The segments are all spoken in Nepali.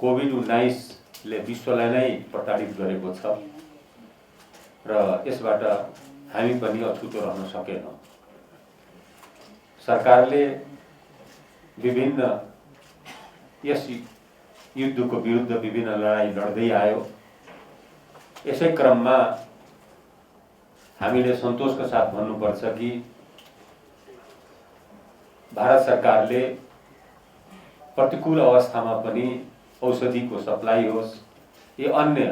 कोभिड-19ले विश्वलाई नै प्रताडित गरेको छ र यसबाट हामी पनि अछुतो रहन सकेनौँ। सरकारले विभिन्न यस युद्धको विरुद्ध विभिन्न लडाईँ लड्दै आयो। यसै क्रममा हामीले सन्तोषका साथ भन्नुपर्छ कि भारत सरकारले प्रतिकूल अवस्थामा पनि औषधिको सप्लाई होस् या अन्य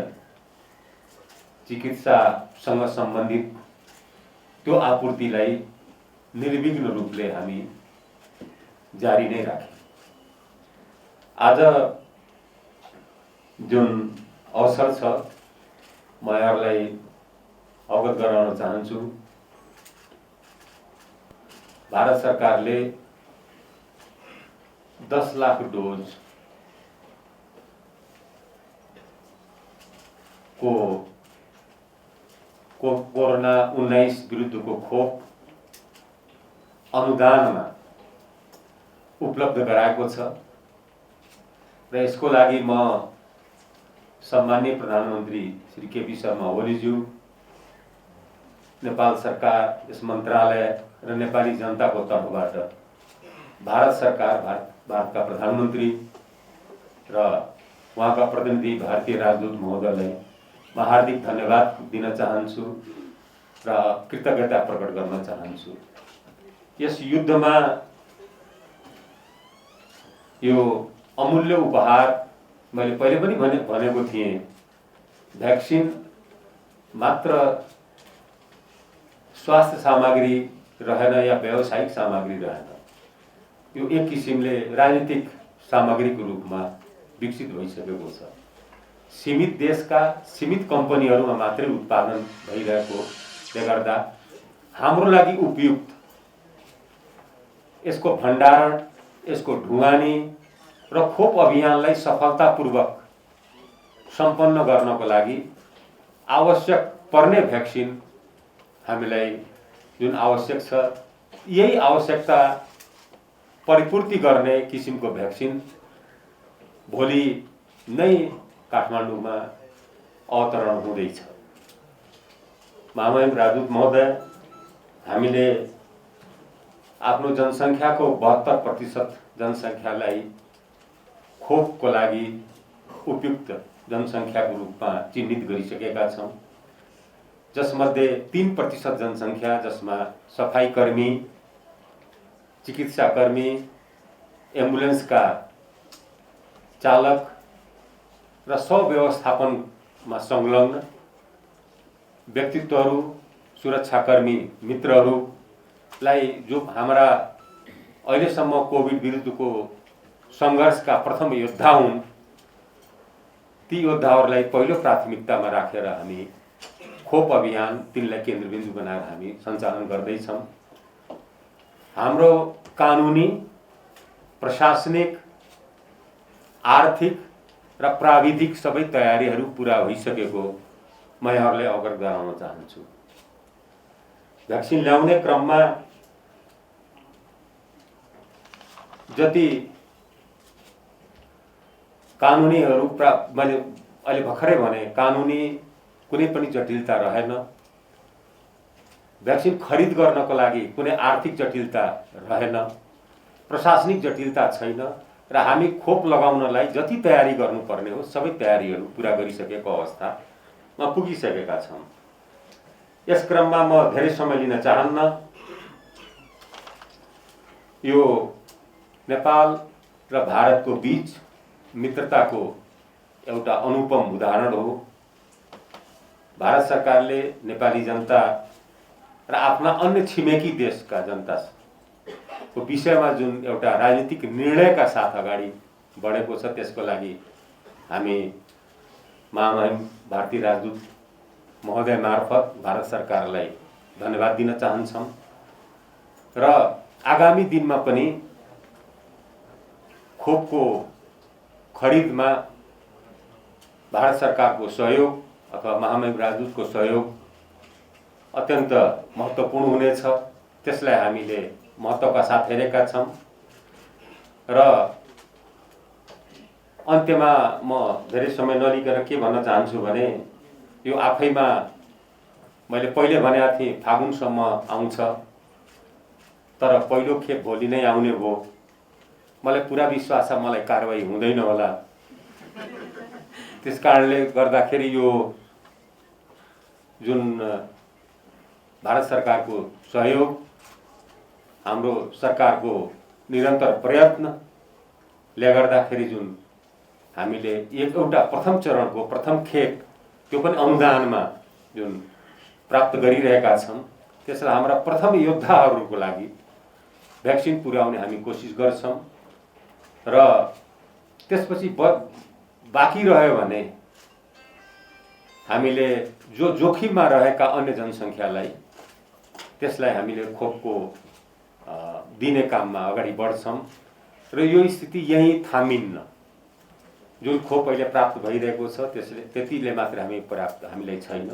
चिकित्सासँग सम्बन्धित त्यो आपूर्तिलाई निर्विघ्न रूपले हामी जारी नै राख्यौँ। आज जुन अवसर छ म यहाँलाई अवगत गराउन चाहन्छु। भारत सरकारले 10 लाख डोज को कोरोना-19 विरुद्धको खोप अनुदानमा उपलब्ध गराएको छ र यसको लागि म सम्माननीय प्रधानमन्त्री श्री केपी शर्मा ओलीज्यू, नेपाल सरकार, यस मन्त्रालय र नेपाली जनताको तर्फबाट भारत सरकार, भारतका प्रधानमन्त्री र उहाँका प्रतिनिधि भारतीय राजदूत महोदयलाई म हार्दिक धन्यवाद दिन चाहन्छु र कृतज्ञता प्रकट गर्न चाहन्छु। यस युद्धमा यो अमूल्य उपहार मैले पहिले पनि भनेको थिएँ, भ्याक्सिन मात्र स्वास्थ्य सामग्री रहेन या व्यावसायिक सामग्री रहेन, यो एक किसिमले राजनीतिक सामग्रीको रूपमा विकसित भइसकेको छ। सीमित देशका सीमित कम्पनीहरूमा मात्रै उत्पादन भइरहेकोले गर्दा हाम्रो लागि उपयुक्त यसको भण्डारण, यसको ढुवानी र खोप अभियानलाई सफलतापूर्वक सम्पन्न गर्नको लागि आवश्यक पर्ने भ्याक्सिन हामीलाई जुन आवश्यक छ, यही आवश्यकता परिपूर्ति गर्ने किसिमको भ्याक्सिन भोलि नै काठमाडौँमा अवतरण हुँदैछ। महामहिम राजदूत महोदय, हामीले आफ्नो जनसङ्ख्याको 72% जनसङ्ख्यालाई खोपको लागि उपयुक्त जनसङ्ख्याको रूपमा चिन्हित गरिसकेका छौँ, जसमध्ये 3% जनसङ्ख्या, जसमा सफाईकर्मी, चिकित्साकर्मी, एम्बुलेन्सका चालक र व्यवस्थापनमा संलग्न व्यक्तित्वहरू, सुरक्षाकर्मी मित्रहरूलाई जो हाम्रा अहिलेसम्म कोभिड विरुद्धको सङ्घर्षका प्रथम योद्धा हुन्, ती योद्धाहरूलाई पहिलो प्राथमिकतामा राखेर हामी खोप अभियान तिनलाई केन्द्रबिन्दु बनाएर हामी सञ्चालन गर्दैछौँ। हाम्रो कानुनी, प्रशासनिक, आर्थिक र प्राविधिक सबै तयारीहरू पुरा भइसकेको म यहाँहरूलाई अवगत गराउन चाहन्छु। भ्याक्सिन ल्याउने क्रममा जति कानुनीहरू मैले अहिले भर्खरै भने, कानुनी कुनै पनि जटिलता रहेन। भ्याक्सिन खरिद गर्नको लागि कुनै आर्थिक जटिलता रहेन, प्रशासनिक जटिलता छैन र हामी खोप लगाउनलाई जति तयारी गर्नुपर्ने हो सबै तयारीहरू पुरा गरिसकेको अवस्थामा पुगिसकेका छौँ। यस क्रममा म धेरै समय लिन चाहन्न। यो नेपाल र भारतको बीच मित्रताको एउटा अनुपम उदाहरण हो। भारत सरकारले नेपाली जनता र आफ्ना अन्य छिमेकी देशका जनताको विषयमा जुन एउटा राजनीतिक निर्णयका साथ अगाडि बढेको छ, त्यसको लागि हामी महामहिम भारतीय राजदूत महोदय मार्फत भारत सरकारलाई धन्यवाद दिन चाहन्छौँ र आगामी दिनमा पनि खोपको खरिदमा भारत सरकारको सहयोग अथवा महामहिम राजदूतको सहयोग अत्यन्त महत्त्वपूर्ण हुनेछ। त्यसलाई हामीले महत्त्वका साथ हेरेका छौँ र अन्त्यमा म धेरै समय नलिकन के भन्न चाहन्छु भने यो आफैमा मैले पहिले भनेको थिएँ फागुनसम्म आउँछ, तर पहिलो खेप भोलि नै आउने भयो। मलाई पुरा विश्वास छ मलाई कारबाही हुँदैन होला। त्यस कारणले गर्दाखेरि यो जुन भारत सरकारको सहयोग, हाम्रो सरकारको निरन्तर प्रयत्नले गर्दाखेरि जुन हामीले एउटा प्रथम चरणको प्रथम खेप त्यो पनि अनुदानमा जुन प्राप्त गरिरहेका छौँ, त्यसलाई हाम्रा प्रथम योद्धाहरूको लागि भ्याक्सिन पुर्याउने हामी कोसिस गर्छौँ र त्यसपछि बाँकी रह्यो भने हामीले जो जोखिममा रहेका अन्य जनसङ्ख्यालाई त्यसलाई हामीले खोपको दिने काममा अगाडि बढ्छौँ र यो स्थिति यहीँ थामिन्न। जुन खोप अहिले प्राप्त भइरहेको छ त्यसले त्यतिले मात्र हामीलाई छैन।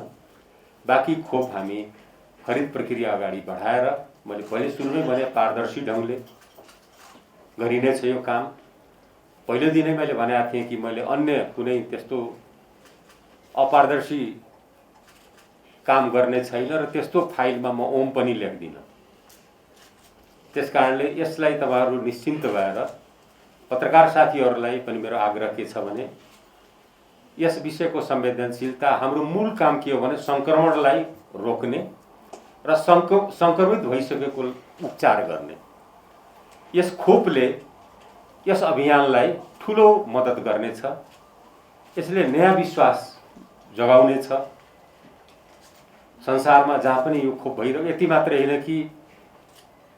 बाँकी खोप हामी खरिद प्रक्रिया अगाडि बढाएर मैले पहिले सुरुमै भने पारदर्शी ढङ्गले गरिनेछ यो काम। पहिलो दिनै मैले भनेको थिएँ कि मैले अन्य कुनै त्यस्तो अपारदर्शी काम गर्ने छैन र त्यस्तो फाइलमा म ओम पनि लेख्दिनँ। त्यस कारणले यसलाई तपाईहरु निश्चिन्त भएर पत्रकार साथीहरूलाई पनि मेरो आग्रह के छ भने यस विषयको संवेदनशीलता, हाम्रो मूल काम के हो भने संक्रमणलाई रोक्ने र संक्रमित भइसकेको उपचार गर्ने। यस खोपले यस अभियानलाई ठूलो मद्दत गर्नेछ। यसले नयाँ विश्वास जगाउनेछ। संसारमा जहाँ पनि यो खोप भइरहेको, यति मात्र हैन कि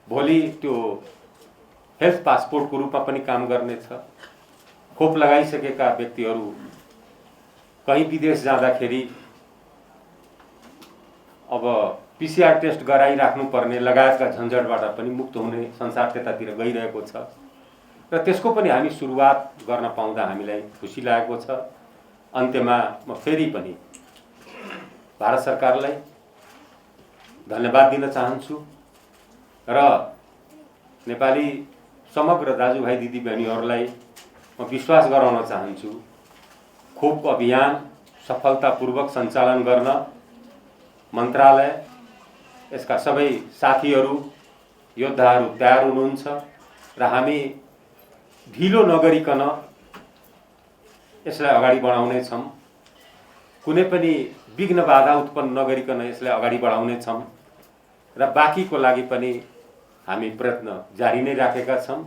भोलि त्यो हेल्थ पासपोर्टको रूपमा पनि काम गर्नेछ। खोप लगाइसकेका व्यक्तिहरू कहीँ विदेश जाँदाखेरि अब पीसीआर टेस्ट गराइराख्नु पर्ने लगायतका झन्झटबाट पनि मुक्त हुने संसार त्यतातिर गइरहेको छ र त्यसको पनि हामी सुरुवात गर्न पाउँदा हामीलाई खुसी लागेको छ। अन्त्यमा म फेरि पनि भारत सरकारलाई धन्यवाद दिन चाहन्छु र नेपाली समग्र दाजुभाइ दिदीबहिनीहरूलाई म विश्वास गराउन चाहन्छु। खोपको अभियान सफलतापूर्वक सञ्चालन गर्न मन्त्रालय, यसका सबै साथीहरू, योद्धाहरू तयार हुनुहुन्छ र हामी ढिलो नगरिकन यसलाई अगाडि बढाउने छौं। कुनै पनि विघ्न बाधा उत्पन्न नगरिकन यसलाई अगाडि बढाउने छौं र बाँकीको लागि पनि हामी प्रयत्न जारी नै राखेका छौं।